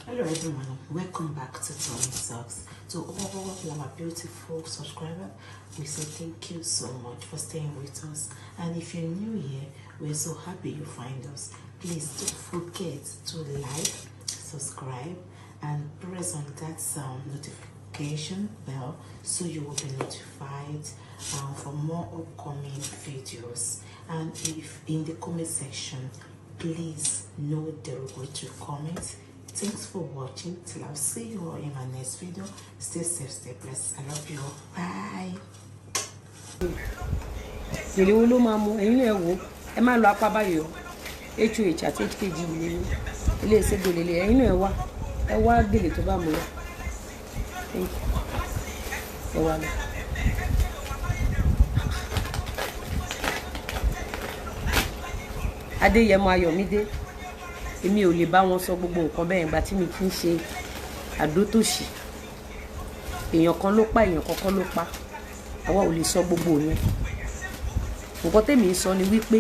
Hello everyone, welcome back to Tony Talks. To all my beautiful subscribers, we say thank you so much for staying with us. And if you're new here, we're so happy you find us. Please don't forget to like, subscribe, and press on that notification bell so you will be notified for more upcoming videos. And if in the comment section, please no derogatory comments. Thanks for watching. Till I'll see you all in my next video. Stay safe, stay blessed. I love you all. Bye. Ilé wo ló máa mú ẹ̀yin náà wò ẹ má lọ apá báyìí o HOH àti HKG ilé ìṣègùn lélẹ̀ ẹ̀yin náà ẹ wá gèlè tó bá mú lọ ẹ wá lọ. Adéyẹmọ Ayọ̀mídé èmi ò lè bá wọn sọ gbogbo nǹkan bẹ́ẹ̀ ìgbà tí mi kì í ṣe àdótòṣì èèyàn kan ló pa èèyàn kọ́kọ́ ló pa àwa ò lè sọ gbogbo yẹn nǹkan tèmi ń sọ ni wípé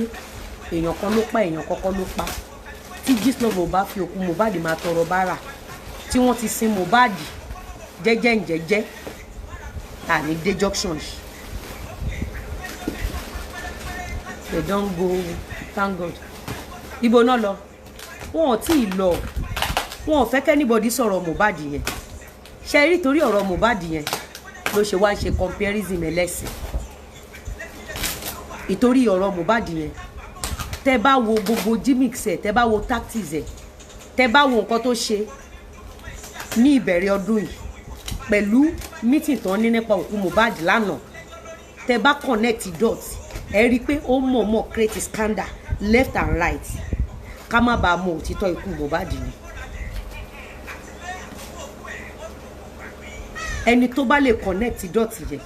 èèyàn kan ló pa èèyàn kọ́kọ́ ló pa tí Gistlover bá fi òkú Mohbad máa tọrọ bára tí wọ́n ti sin Mohbad jẹ́jẹ́ ǹjẹ́jẹ́ àní dé junction yìí they don go thank God ibo náà lọ wọn ò tí ì lọ wọn ò fẹ́ kẹ́ anybody sọ̀rọ̀ Mohbad yẹn ṣe rí torí ọ̀rọ̀ Mohbad yẹn ló ṣe wá ń ṣe comparison ẹlẹ́sìn ìtorí ọ̀rọ̀ Mohbad yẹn tẹ́ bá wo gbogbo gimmicks ẹ̀ tẹ́ bá wo tactics ẹ̀ tẹ́ bá wo nǹkan tó ṣe ní ìbẹ̀rẹ̀ ọdún yìí pẹ̀lú meeting tán ní nípa òkú Mohbad lánàá tẹ́ bá connect dots ẹ rí i pé ó mọ̀ọ́mọ̀ create scandal left and right ká má bàa mọ òtítọ́ ikú Mohbad ni ẹni tó bá lè connect dọ́ọ̀tì yẹn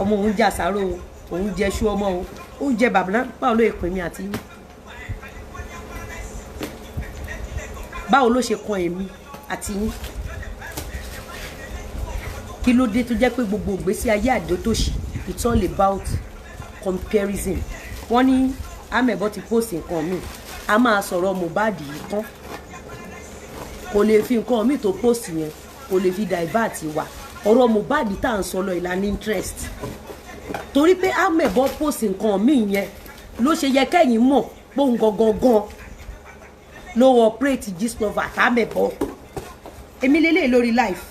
ọmọ òun jẹ àsáró òun jẹ ṣú ọmọ òun jẹ bàbá báwo ló èpè mi àti yín báwo ló ṣe kan èmi àti yín kí ló dé tó jẹ́ pé gbogbo ìgbésí ayé àdótòṣì it's all about comparison wọ́n ní amẹ̀bọ ti post nǹkan mi a máa sọ̀rọ̀ Mohbad yìí tán kò lè fi nǹkan mi tó post yẹn kò lè fi divert wa ọ̀rọ̀ Mohbad tá à ń sọ lọ ìlànà interest torí pé amẹ̀bọ post nǹkan mi yẹn ló ṣe yẹ kẹ́yìn mọ̀ póun gangan ló operate Gistlover àtàmẹ̀bọ èmi lélẹ̀ lórí life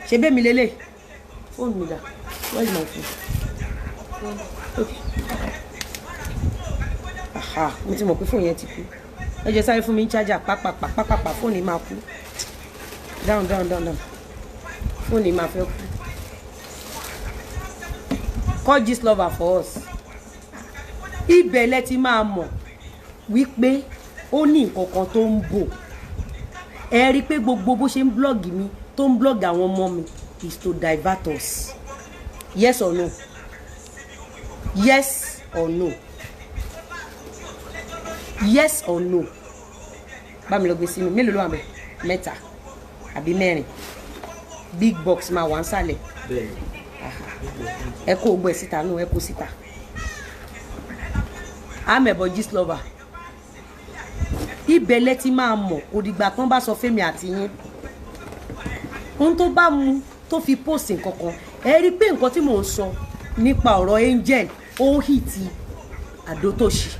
ṣe bẹ́ẹ̀ mi lélẹ̀ fóònù mi dà where is my phone okay. Mo ti mọ̀ pé fóònù yẹn ti kú ẹ jẹ́ sáré fún mi charger pápápá fóònù yìí máa kú down fóònù yìí máa fẹ́ kú call Gistlover for us ibẹ̀ lẹ ti máa mọ̀ wípé ó ní nǹkan kan tó ń bò ẹ rí i pé gbogbo bó ṣe ń blog mi tó ń blog àwọn ọmọ mi is to divert us yes or no yes or no. Yes or no? Bá mi lọ gbé sínú mélòó ló wà ńbẹ̀ mẹ́ta àbí mẹ́rin big box máa wà nsàlẹ̀ ẹ kó gbé síta nù ẹ kó síta amẹ̀bọ Gistlover ibẹ̀ lẹ ti máa mọ̀ òdìgbà tán bá sọ fẹ́mi àti yín ohun tó bá mu tó fi post nǹkan kan ẹ rí i pé nǹkan tí mò ń sọ nípa ọ̀rọ̀ Angel ó hì ti àdótòṣì.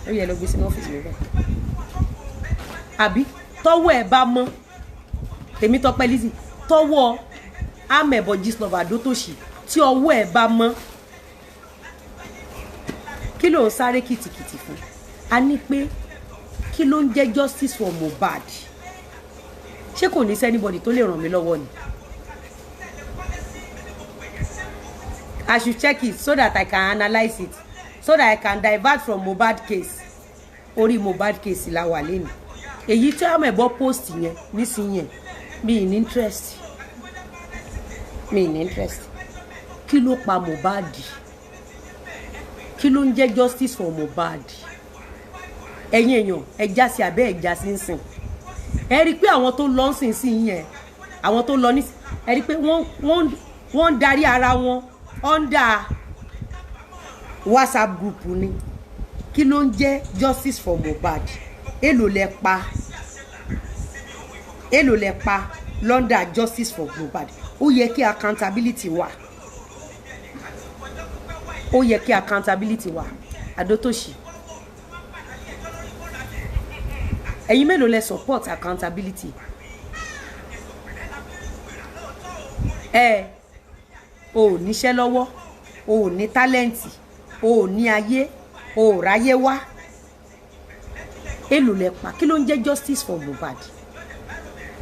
ó yẹ lọ gbé sínú ọ́fíìsì mi bẹ́ẹ̀ àbí tọ́wọ́ ẹ̀ bá mọ́ tèmi tọ́pẹ́ Lizzy tọ́wọ́ amẹ̀bọ Gistlover àdótòṣì tí ọwọ́ ẹ̀ bá mọ́ kí ló ń sáré kìtìkìtì fún a ní pé kí ló ń jẹ́ justice for Mohbad ṣé kò ní sẹ́nibọ̀dì tó lè ràn mí lọ́wọ́ ni I should check it so that I can analyse it so that I can divert from Mohbad case orí Mohbad case la wà lẹ́nu èyí tí amẹ̀bọ post yẹn nísìnyí yẹn mi in interest kí ló pa Mohbad kí ló ń jẹ́ justice for Mohbad ẹ̀yin èèyàn ẹ já sí abẹ́ ẹ̀ já sí ń sìn ẹ rí i pé àwọn tó lọ ń sìn sí yẹn àwọn tó lọ ní ẹ rí i pé wọ́n ń darí ara wọn under WhatsApp group ni kí ló ń jẹ́ justice for Mohbad èlò lẹ pa London justice for Mohbad ó yẹ kí accountability wà Adótòṣì ẹ̀yin mélòó lẹ support accountability o ò níṣẹ́ lọ́wọ́ o ò ní tálẹ́ǹtì o ò ní ayé o ò ráyé wá èlò lẹ pa kí ló ń jẹ́ justice for Mohbad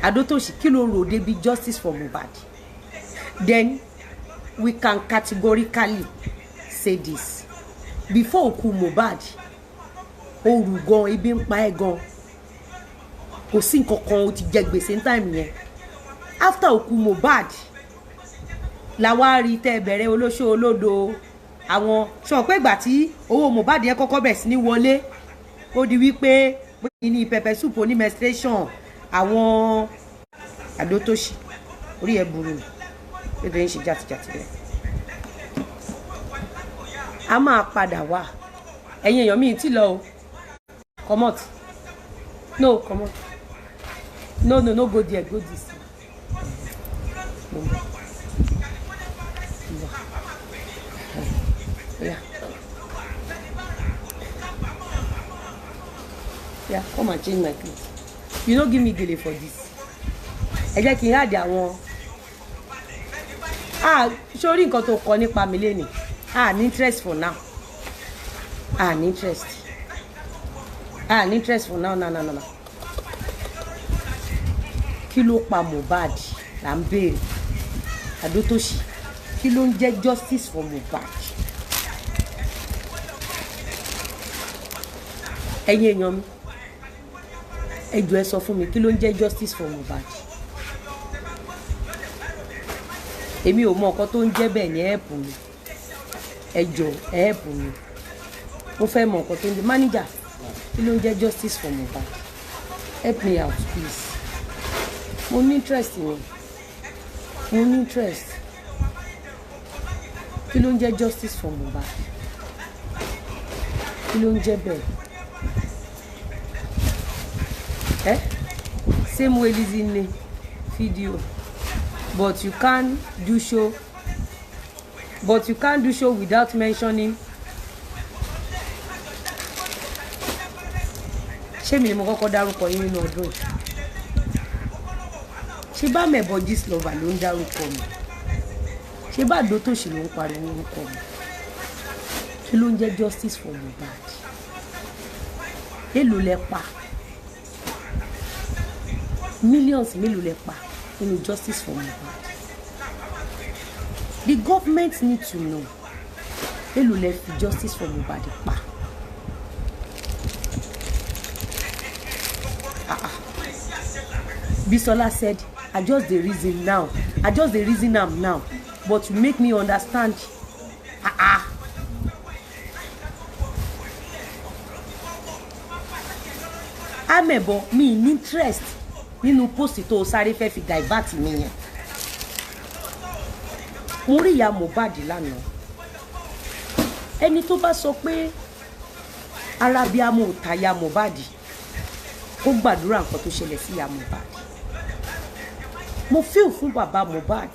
Adótòṣì kí ló rò débi justice for Mohbad then we can categorically say this before òkú Mohbad o rù gan ebi ń pa ẹ́ gan kò sí nǹkan kan o ti jẹ gbèsè ní time yẹn after òkú Mohbad làwa rí tẹ́ bẹ̀rẹ̀ olóṣó olódo àwọn sọ pé ìgbà tí owó Mohbad yẹn kọ́kọ́ bẹ̀ sí ní wọlé ó di wípé ní pepper soup oní menstruation àwọn Adótòṣì orí ẹ̀ burú lédè ń ṣe jàtìjàtì rẹ̀ a máa padà wá ẹ̀yin èèyàn mi ti lọ o comot no comot no go there go this yeah come and change my clothes you no give me gele for this ẹ jẹ́ kí n hàdí àwọn sórí nǹkan tó kọ nípa mi lénìí ní interest for now ní interest for now no kí ló pa Mohbad là ń béèrè Adótòṣì kí ló ń jẹ́ justice for Mohbad ẹ̀yin èèyàn mi ẹ jọ̀ọ́ ẹ sọ fún mi kí ló ń jẹ́ justice for Mohbad èmi ò mọ nǹkan tó ń jẹ́ bẹ́ẹ̀ ní help mi ẹ jọ̀ọ́ help mi mo fẹ́ mọ nǹkan tó ń jẹ́ manager kí ló ń jẹ́ justice for Mohbad help me out please mo ní interest kí ló ń jẹ́ justice for Mohbad kí ló ń jẹ́ bẹ́ẹ̀ same way Lizzy in video but you can't do show without mentioning ṣé mi ni mo kọ́kọ́ dárúkọ yín nínú ọdún yìí ṣé bá mẹ̀bọ gist lover ló ń dárúkọ mi ṣé bá Adótòṣì ló ń pariwo orúkọ mi kí ló ń jẹ́ justice for Mohbad èlò lẹ pa millions mélòó lẹ pa nínú justice for Mohbad the government need to know èlò lẹ fi justice for Mohbad pa Bisola said I just dey reason am now but you make me understand amẹ̀bọ mi ní interest nínú post tó sáré fẹ́ fi divert mi yẹn mo rí ìyá Mohbad lánàá ẹni tó bá sọ pé arábíàmọ ò ta ìyá Mohbad ó gbàdúrà nǹkan tó ṣẹlẹ̀ sí ìyá Mohbad mo feel fún bàbá Mohbad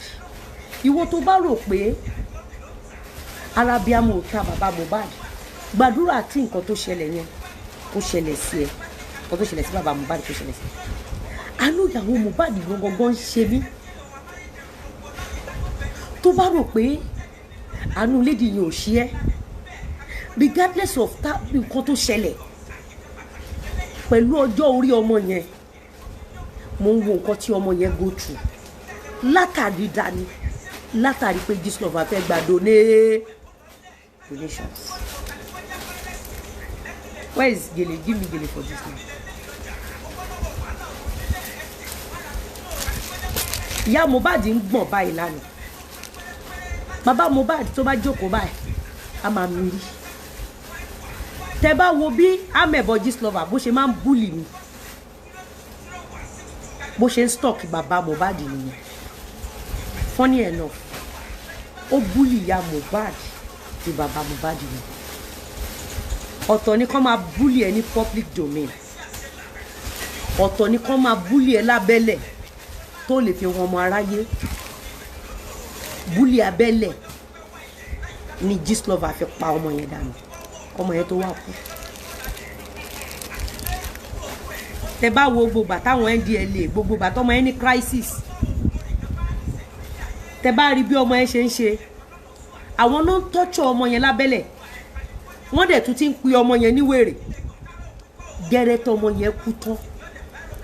ìwọ tó bá rò pé arábíàmọ ò ta bàbá Mohbad gbàdúrà tí nǹkan tó ṣẹlẹ̀ yẹn ó ṣẹlẹ̀ sí ẹ nǹkan tó ṣẹlẹ̀ sí bàbá Mohbad tó ṣẹlẹ̀ sí ẹ àánú ìyàwó Mohbad gangan ṣe mí tó bá rò pé àánú lédi yìí ò ṣe ẹ́ regardless of nǹkan tó ṣẹlẹ̀ pẹ̀lú ọjọ́ orí ọmọ yẹn mo ń wo nǹkan tí ọmọ yẹn go through látàrí dání látàrí pé gist lover fẹ́ gba donations where is gele give me gele for this now. ìyá Mohbad ń gbọ̀n báyìí lánàá bàbá Mohbad tó bá jókòó báyìí a máa mi rí tẹ bá wo bí amẹ̀bọ gist lover bó ṣe máa ń búlì mi bó ṣe ń stock bàbá Mohbad nìyẹn funny enough ó búlì ìyá Mohbad ju bàbá Mohbad nìyẹn ọ̀tọ̀ ni kán máa bully ẹ ní public domain, ọ̀tọ̀ ni kán máa bully ẹ lábẹ́lẹ̀ tó lè fi wọn ọmọ aráyé. Bully abẹ́lẹ̀ ni Gistlover fi pa ọmọ yẹn dànù, ọmọ yẹn tó wà kú. Tẹ́ bá wo gbogbo àtàwọn NDLA gbogbo àtọmọ yẹn ní crisis, tẹ́ bá rí bí ọmọ yẹn ṣe ń ṣe, àwọn náà ń tọ́jú ọmọ yẹn lábẹ́lẹ̀, wọ́n dẹ̀ tún ti ń pe ọmọ yẹn ní wèrè. Gẹ́rẹ́ tó ọmọ yẹn kú tán,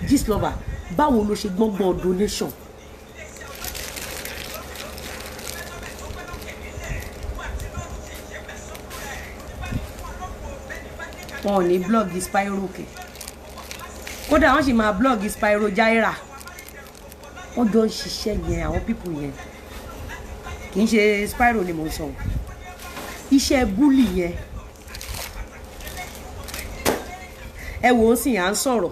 Gistlover báwo ló ṣe gbọ́ngbọ́n donation? wọn ò ní blog Spyro kẹ, kódà wọ́n sì máa blog Spyro Jaira. Wọ́n jọ ń ṣiṣẹ́ yẹn, àwọn people yẹn kì í ṣe Spyro ni mò ń sọ, iṣẹ́ bully yẹn. Ẹ wò ó sì à ń sọ̀rọ̀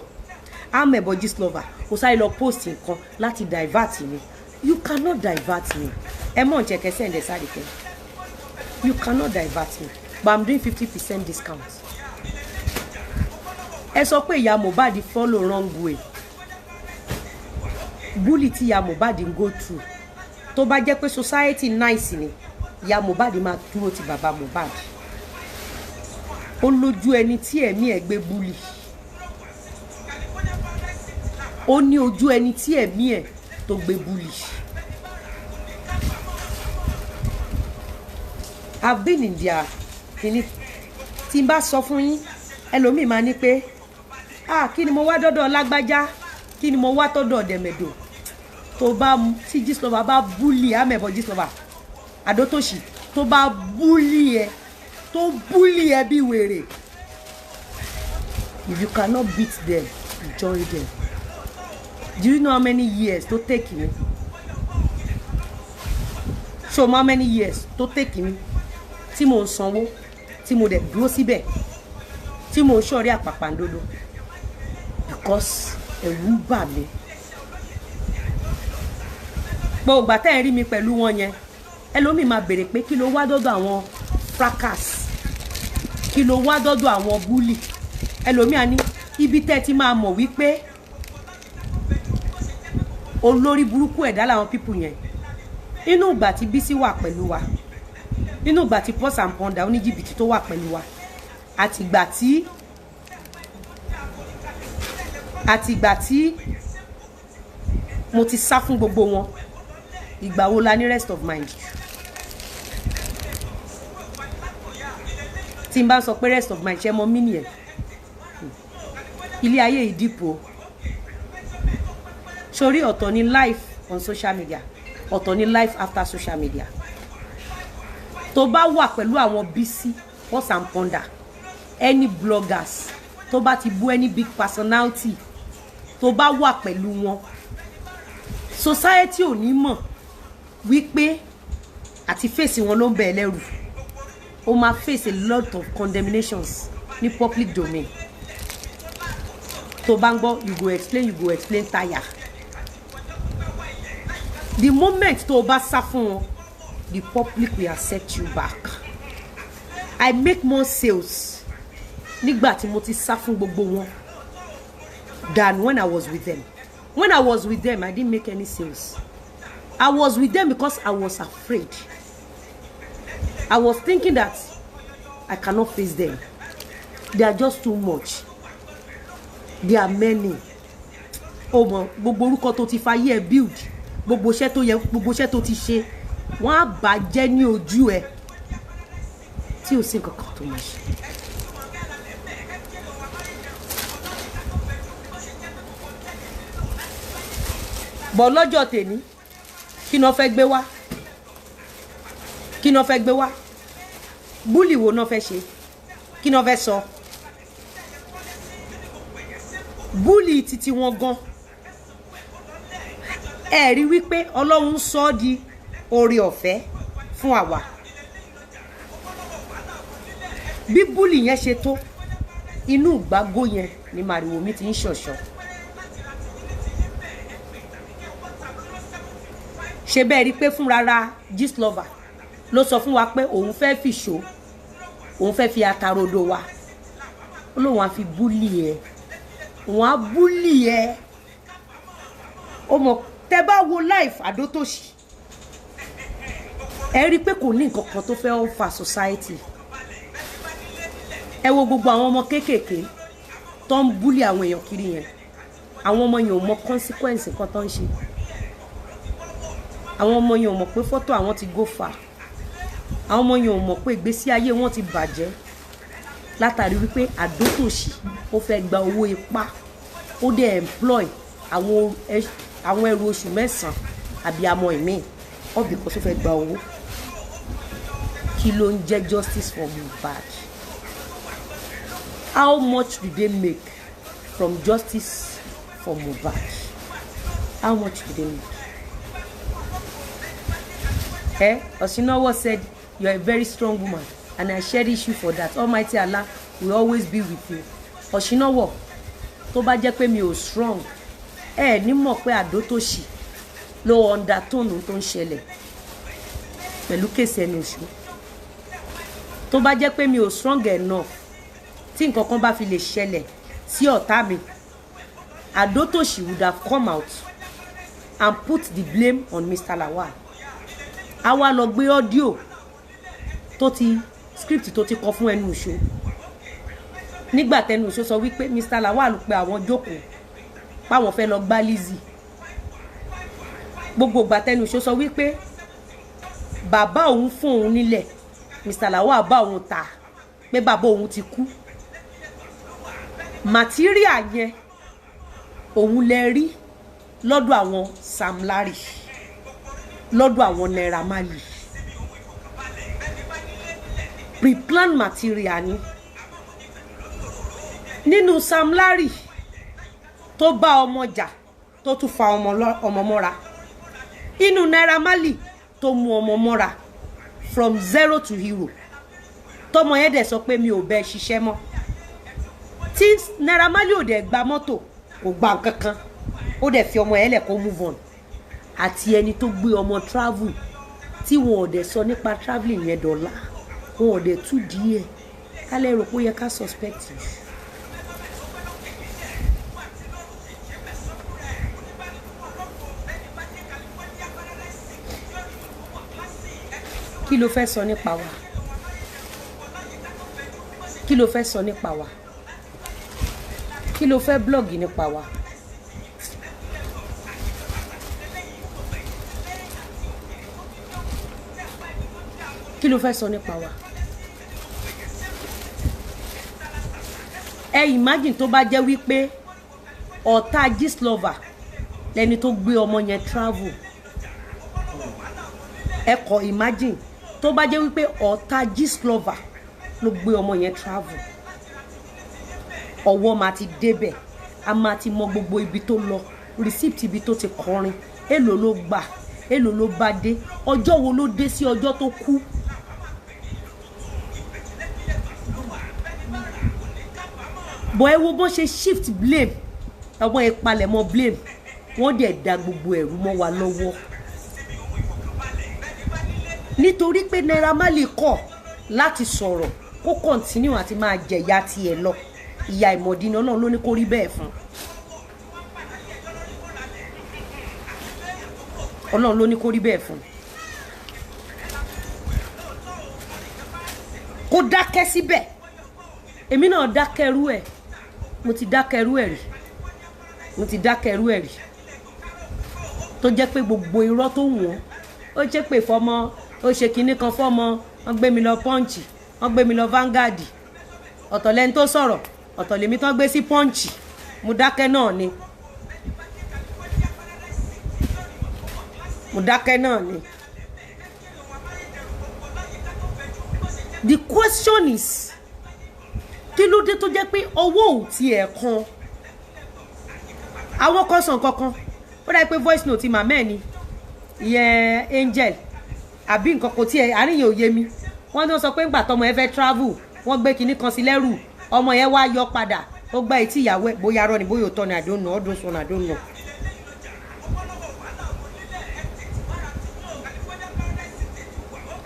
amẹ̀bọ̀ Gistlover kò sáré lọ post nǹkan láti divert mi. You cannot divert me. Ẹ mọ̀ ń check send ẹ̀ sáré kẹ́. You cannot divert me, but I'm doing 50% discount. Ẹ sọ pé ìyá Mohbad follow wrong way. Bully tí ìyá Mohbad ń go through, tó bá jẹ́ pé society nice ni, ìyá Mohbad máa dúró ti bàbá Mohbad. Ó lójú ẹni tí ẹ̀mí ẹ̀ gbé bully, ó ní ojú ẹni tí ẹ̀mí ẹ̀ tó gbé bully. I've been in their kini, tí n bá sọ fún yín ẹlòmíì máa ní pé kí ni mo wá dọ́dọ̀ lágbájá, kí ni mo wá tọ́dọ̀ dẹ̀mẹ̀dò. Tó bá tí Gistlover bá bully amẹ̀bọ̀ Gistlover Adótòṣì, tó bá bully ẹ, tó bully ẹ bí wèrè, if you cannot beat them, join them. Do you know how many years to take me? Show me how many years to take me. Tí mo ń sanwó, tí mo dẹ̀ dúró síbẹ̀, tí mo ń ṣọ̀rí àpàpàǹdodo, because ẹ̀rù ń bà mí. Gbogbo ìgbà tẹ́ ẹ̀ rí mi pẹ̀lú wọn yẹn, ẹlòmíì máa béèrè pé kí ló wá dọ́dọ̀ àwọn fracas, kí ló wá dọ́dọ̀ àwọn bully. Ẹlòmíì á ní ibi tẹ́ ti máa mọ̀ wípé olórí burúkú ẹ̀dá làwọn people yẹn. Inú ìgbà tí Bísí wà pẹ̀lú wa, inú ìgbà tí Pọ́s and Pọ́ndà oníjìbìtì tó wà pẹ̀lú wa, àtìgbà tí mo ti sá fún gbogbo wọn, ìgbà wo la ní rest of mind? Tí n bá sọ pé rest of mind, ṣe mọ mí nìyẹn. Ilé ayé ìdìpọ̀. Sórí ọ̀tọ̀ ní life on social media, ọ̀tọ̀ ní life after social media. Tó bá wà pẹ̀lú àwọn Bísí, Pọ́s and Pọ́ndà, any bloggers, tó bá ti bú any big personality, tó bá wà pẹ̀lú wọn, society ò ní mọ̀ wípé àti face wọn ló ń bẹ ẹlẹ́rù. Ó máa face a lot of condemnations ní public domain. Tó bá ń gbọ́, you go explain tire. The moment tó bá sá fún wọn, the public will accept you back. I make more sales nígbà tí mo ti sá fún gbogbo wọn than when I was with them. When I was with them, I didn't make any sales. I was with them because I was afraid. I was thinking that I cannot face them. They are just too much. There are many. Oh my, gbogbo orúkọ tó ti fayé ẹ build, gbogbo iṣẹ́ tó yẹ, gbogbo iṣẹ́ tó ti ṣe, wọ́n á bàjẹ́ ní ojú ẹ tí ò sí nǹkan kan tó máa ṣe. Bọ̀ lọ́jọ́ tèmi, kí ni wọ́n fẹ́ gbé wá? Kí ni wọ́n fẹ́ gbé wá? Bully wo náà fẹ́ ṣe? Kí ni wọ́n fẹ́ sọ? Bully títí wọn gan. Ẹ rí wípé Ọlọ́run sọ di oore ọ̀fẹ́ fún àwa. Bí bully yẹn ṣe tó, inú ìgbàgbọ́ yẹn ni màrìwò mi ti ń ṣọ̀ṣọ́. Ṣé bẹ́ẹ̀ rí pé fún rárá Gistlover ló sọ fún wa pé òun fẹ́ fi ṣó, òun fẹ́ fi atarodo wa, ó lóun á fi búlì ẹ wọ́n á búlì ẹ ó mọ̀ tẹ́ bá wo life Adótòṣì ẹ rí pé kò ní nǹkan kan tó fẹ́ offer society ẹ wo gbogbo àwọn ọmọ kéékèèké tó ń búlì àwọn èèyàn kiri yẹn àwọn ọmọ yẹn ò mọ consequence nǹkan tó ń ṣe àwọn ọmọ yẹn ò mọ̀ pé fọ́tò àwọn ti go far àwọn ọmọ yẹn ò mọ̀ pé ìgbésí ayé wọn ti bàjẹ́ látàrí wípé Adótòṣì ó fẹ́ gba owó ipá ó dẹ̀ employ àwọn ẹrù oṣù mẹ́sàn-án àbí àmọ́ ìmíì ọ̀bì kan tó fẹ́ gba owó kí ló ń jẹ́ justice for Mohbad. How much do they make from justice for Mohbad? How much do they make? Osinawa said, you are a very strong woman and I cherish you for that. Almighty Allah will always be with you. Osinawa, tó bá jẹ́ pé mi ò strong, ní mọ̀ pé Adótòṣì ló undertone tó ń ṣẹlẹ̀ pẹ̀lú kéèsì ẹnu oṣù. Tó bá jẹ́ pé mi ò strong enough, tí nǹkan kan bá fi lè ṣẹlẹ̀ sí ọ̀tá mi, Adótòṣì would have come out and put the blame on Mr. Lawal. Àwa lọ gbé audio script tó ti kọ fún ẹnu oṣù. Nígbà tẹnu oṣù sọ wípé Mr. Lawal pé àwọn jókòó páwọn fẹ́ lọ gbá Lizzy. Gbogbo ìgbà tẹnu oṣù sọ wípé bàbá òun fún òun nílẹ̀, Mr. Lawal bá òun ta pé bàbá òun ti kú. Material yẹn òun lè rí lọ́dọ̀ àwọn Sam Larry, lọ́dọ̀ àwọn Naira Marley. Pre-plan material ni. Nínú Sam Larry tó bá ọmọ jà tó tún fa ọmọ mọ́ra. Inú Naira Marley tó mú ọmọ mọ́ra from zero to hero. Tọ́mọ yẹn dẹ̀ sọ pé mi ò bẹ́ ṣiṣẹ́ mọ́. Tí Naira Marley ò dẹ̀ gba mọ́tò kò gba nǹkankan ó dẹ̀ fi ọmọ yẹn lẹ̀ kó move on. Àti ẹni tó gbé ọmọ travel tí wọn ò dẹ̀ sọ nípa travelling yẹn dọ̀la wọn ò dẹ̀ tú díẹ̀ kálẹ̀ rò pé ó yẹ ká suspect you. Kí ló fẹ́ sọ nípa wa? Kí ló fẹ́ sọ nípa wa? Kí ló fẹ́ blog nípa wa? Kí ló fẹ́ sọ nípa wa? Imagine tó bá jẹ́ wípé ọ̀tá Gistlover lẹni tó gbé ọmọ yẹn travel. Kò imagine tó bá jẹ́ wípé ọ̀tá Gistlover ló gbé ọmọ yẹn travel. Ọwọ́ máa ti débẹ̀, a máa ti mọ gbogbo ibi tó lọ, receipt ibi tó ti kọrin, èló ló gbà, èló ló bá dé, ọjọ́ wo ló dé sí ọjọ́ tó kú. Bọ̀ ẹ wo bó ṣe shift blame, àwọn ìpalẹ̀mọ́ blame, wọ́n dẹ̀ da gbogbo ẹ̀rù mọ́ wa lọ́wọ́. Nítorí pé Naira Marley kọ̀ láti sọ̀rọ̀ kó continue àti máa jẹ̀yà tiẹ̀ lọ. Ìyá ìmọ̀dí ni Ọlọ́run ló ní kó rí bẹ́ẹ̀ fún. Ọlọ́run ló ní kó rí bẹ́ẹ̀ fún. Kó dákẹ́ síbẹ̀. Èmi náà dákẹ́ rú ẹ̀. Mo ti dákẹ́ rú ẹ̀ rí. Mo ti dákẹ́ rú ẹ̀ rí. Tó jẹ́ pé gbogbo irọ́ tó wọ́n, ó jẹ́ pé fọmọ, ó ṣe kinní kan fọmọ, wọ́n gbé mi lọ Punch, wọ́n gbé mi lọ Vanguard. Ọ̀tọ̀ lẹ́ni tó sọ̀rọ̀, ọ̀tọ̀ lèmi tán gbé sí Punch. Mo dákẹ́ náà ni. Mo dákẹ́ náà ni. The question is, kí ló dé tó jẹ́ pé owó ò tiẹ̀ kan? Àwọn kan sàn kankan. Ó dà pé voice note màmá ẹ̀ ni. Ìyẹn Angel. Àbí nǹkan kò tiẹ̀ àríyàn òye mi. Wọ́n ní sọ pé ńgbà tọmọ ẹ fẹ́ travel, wọ́n gbé kinní kan sí lẹ́rù. Ọmọ yẹn wá yọ padà. Ó gbá etí ìyàwó ẹ̀ bóyá arọ́ ni bóyá òótọ́ ni I don't know. All those one I don't know.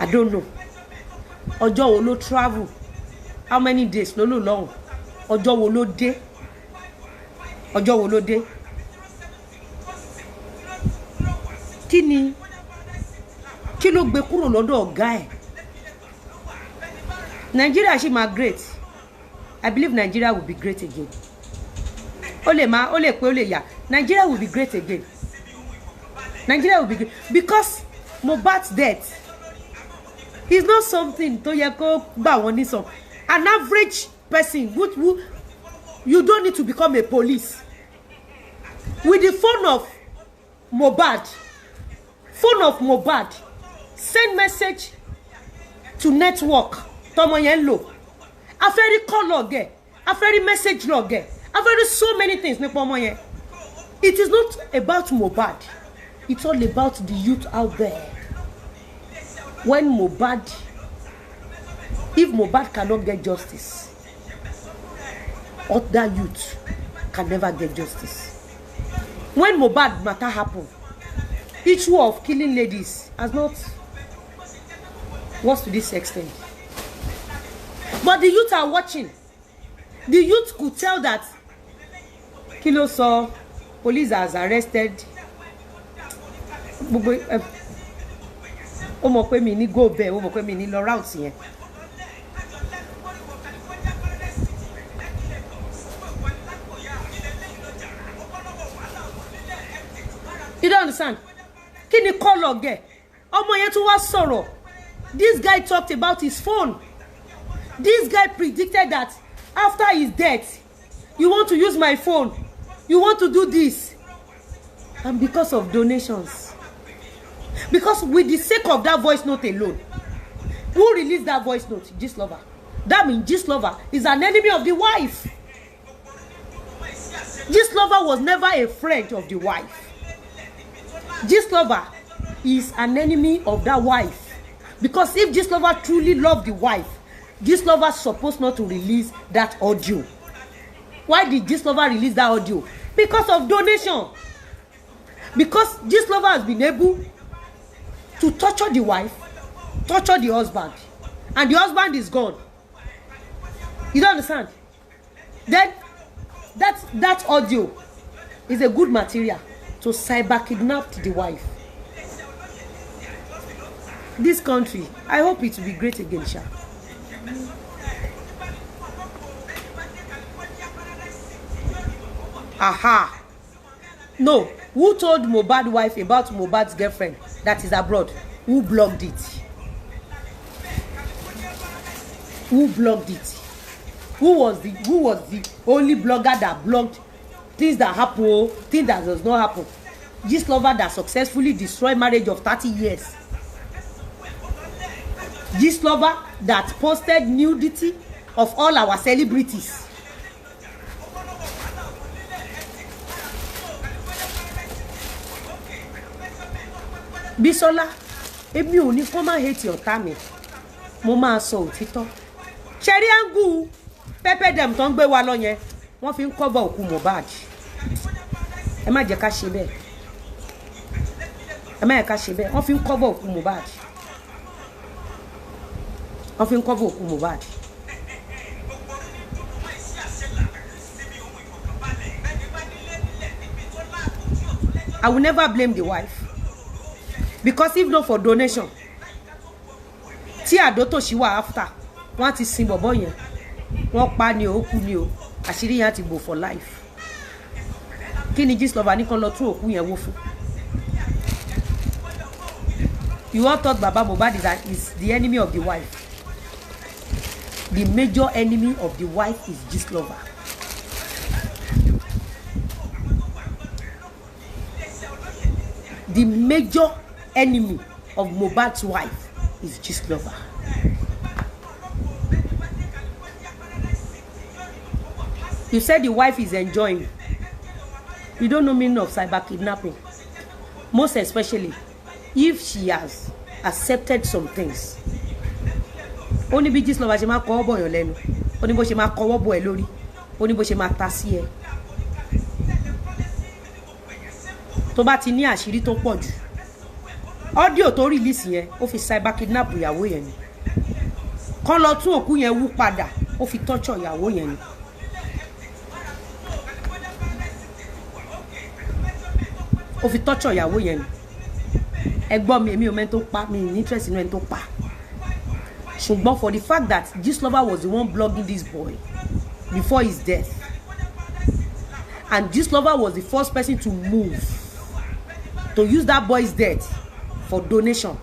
I don't know. Ọjọ́ wo ló travel? How many days ló lò lọ́hùn? ọjọ́ wo ló dé ọjọ́ wo ló dé kí ló gbé kúrò lọ́dọ̀ ọ̀gá ẹ̀. Nigeria ṣì máa great. I believe Nigeria will be great again. Ó lè pé ó lè yà. Nigeria will be great again. Nigeria will be great because Mohbad's death is not something tó yẹ kó gbà wọ́n ní sọ. An average person who you don't need to become a police. With the phone of Mohbad, send message to network tọmọ yẹn lò. A fẹ́ rí call log ẹ̀, a fẹ́ rí message log ẹ̀, a fẹ́ rí so many things nípa ọmọ yẹn. It is not about Mohbad. It's all about the youth out there. If Mohbad cannot get justice, other youth can never get justice. When Mohbad matter happen, issue of killing ladies has not was to this extent. But the youth are watching. The youth could tell that Kilo saw police has arrested. Ó mọ̀ pé mi ní go bẹ́ẹ̀, ó mọ̀ pé mi ní lọ route yẹn. You don't understand? Kí ni call log ẹ̀? Ọmọ yẹn tún wá sọ̀rọ̀. This guy talked about his phone. This guy predicted that after his death, you want to use my phone. You want to do this. And because of donations. Because with the sake of that voice note alone, who released that voice note? Gistlover. That means Gistlover is an enemy of the wife. Gistlover was never a friend of the wife. Gistlover is an enemy of that wife. Because if Gistlover truly loved the wife, Gistlover supposed not to release that audio. Why did Gistlover release that audio? Because of donation. Because Gistlover has been able to torture the wife, torture the husband, and the husband is gone. You don't understand? Then that audio is a good material to cyber kidnap the wife. This country, I hope it will be great again, Sha. Aha. No, who told Mohbad's wife about Mohbad's girlfriend that is abroad? Who blocked it? Who blocked it? Who was the only blogger that blocked things that happen, things that does not happen? Gistlover that successfully destroyed marriage of 30 years. Gistlover that posted nudity of all our celebrities. Bisola, èmi ò ní kó má hate your time. Mo máa sọ òtítọ́. Cherry angu pepper dem tó ń gbé wa lọ yẹn. Wọ́n fi ń cover òkú Mohbad. Ẹ má jẹ́ ká ṣe bẹ́ẹ̀. Ẹ má jẹ́ ká ṣe bẹ́ẹ̀. Wọ́n fi ń cover òkú Mohbad. Wọ́n fi ń cover òkú Mohbad. I will never blame the wife. Because if not for donation, tí Àdótòṣì wà after, wọ́n ti sin bọ̀bọ́ yẹn. Wọ́n pa ni ó kú ni o. Àṣírí yẹn ti bò for life. Kí ni Gistlover ní kan lọ tún òkú yẹn wó fún? You all thought Baba Mohbad is the enemy of the wife. The major enemy of the wife is Gistlover. The major enemy of Mohbad's wife is Gistlover. You said the wife is enjoying. You don't know meaning of cyber kidnapping. Most especially if she has accepted some things. Only bí Gistlover ṣe máa kọ́wọ́ bọ̀ yàn lẹ́nu. Ó ní bó ṣe máa kọ́wọ́ bọ̀ ẹ́ lórí. Ó ní bó ṣe máa ta sí ẹ. Tó bá ti ní àṣírí tó pọ̀ jù. Audio tó release yẹn ó fi cyber kidnap ìyàwó yẹn ni. Kàn lọ tún òkú yẹn wú padà ó fi torture ìyàwó yẹn ni. ó fi torture ìyàwó yẹn ni ẹ gbọ́ mi èmi ò mẹ́ni tó pa mi ní interest inú ẹni tó pa ṣùgbọ́n for the fact that Gistlover was the one blogging this boy before his death and Gistlover was the first person to move to use that boy's death for donation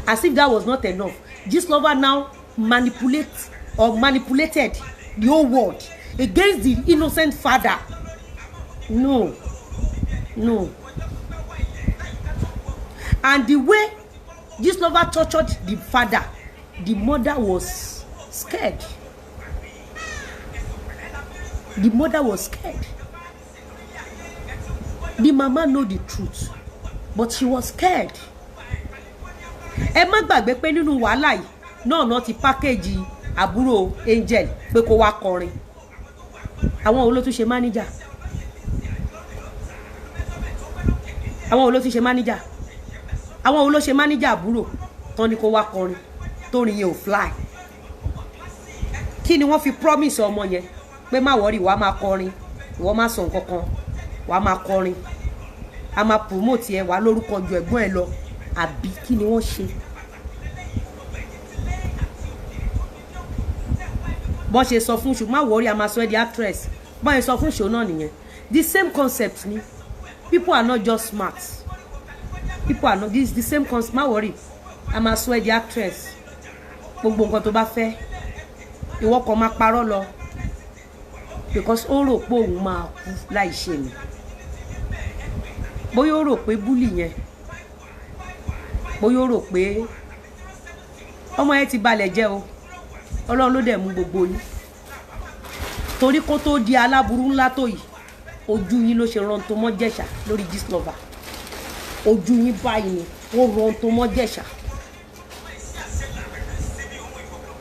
as if that was not enough. Gistlover now manipulated the whole world against the innocent father. No. And the way Gistlover tortured the father, the mother was scared. The mother was scared. The mama know the truth, but she was scared. Ẹ má gbàgbé pé nínú wàhálà yìí náà ti package àbúrò Angel pé kó wá kọrin. Àwọn wo ló tún ṣe manager? Àwọn wo ló tún ṣe manager? Àwọn wo ló ṣe manager àbúrò tán ní kó wá kọrin torí yẹn ò fly. Kí ni wọ́n fi promise ọmọ yẹn pé má worry wá máa kọrin, ìwọ má sọ nǹkan kan, wá máa kọrin. A máa promote ẹ wá lórúkọ ju ẹ̀gbọ́n ẹ lọ àbí kí ni wọ́n ṣe? Bọ́n ṣe sọ fún ṣùgbọ́n má worry a máa sọ ẹ́ di actress. Bọ́n ṣe sọ fún ṣò náà nìyẹn. The same concept ni. People are not just smart. People are not this the same concept. Má worry a máa sọ ẹ́ di actress. Gbogbo nǹkan tó bá fẹ́ ìwọ kan máa parọ́ lọ because ó rò pé òun máa kú láì ṣe ni. Bóyá ó rò pé búlì yẹn bóyá ó rò pé ọmọ yẹn ti balẹ̀ jẹ́ o Ọlọ́run ló dẹ̀ mú gbogbo yín torí kó tó di aláburú ńlá tó yìí ojú yín ló ṣe rán tó mọ́ Jẹ̀ṣà lórí Gistlover ojú yín báyìí ni ó rán tó mọ́ Jẹ̀ṣà.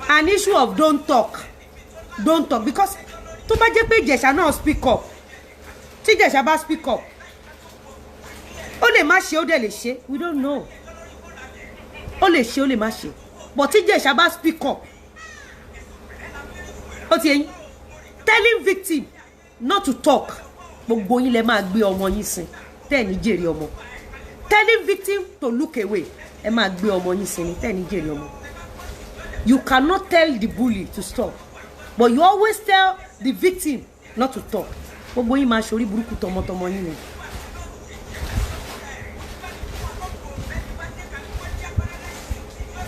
An issue of don't talk because tó bá jẹ́ pé Jẹ̀ṣà náà speak up tí Jẹ̀ṣà bá speak up ó lè má ṣe ó dẹ̀ lè ṣe we don't know ó lè ṣe ó lè má ṣe but tí Jẹ̀ṣà bá speak up ó ti yẹn telling victim not to talk gbogbo yín lẹ máa gbé ọmọ yín sin tẹ́ ní jèrè ọmọ telling victim to look away ẹ máa gbé ọmọ yín sin tẹ́ ní jèrè ọmọ. You cannot tell the bully to stop but you always tell the victim not to talk gbogbo yín máa ṣorí burúkú tọmọtọmọ yín ni.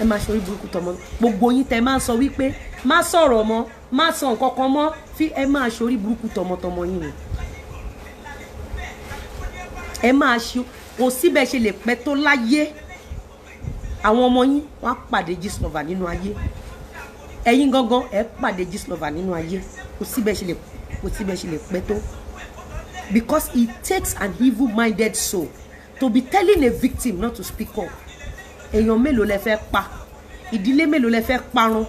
Ẹ máa ṣorí burúkú tọmọ gbogbo yín tẹ́ máa sọ wípé má sọ̀rọ̀ mọ́ má sọ nǹkan kan mọ́ fi ẹ máa ṣorí burúkú tọmọtọmọ yín ni. Ẹ máa ṣe kò síbẹ̀ ṣe lè pẹ́ tó láyé àwọn ọmọ yín wọ́n á pàdé Gistlover nínú ayé ẹ̀yin gangan ẹ pàdé Gistlover nínú ayé kò síbẹ̀ ṣe lè pẹ́ tó because it takes an evil-minded soul to be telling a victim not to speak up. Èèyàn mélòó lẹ fẹ́ pa ìdílé mélòó lẹ fẹ́ parun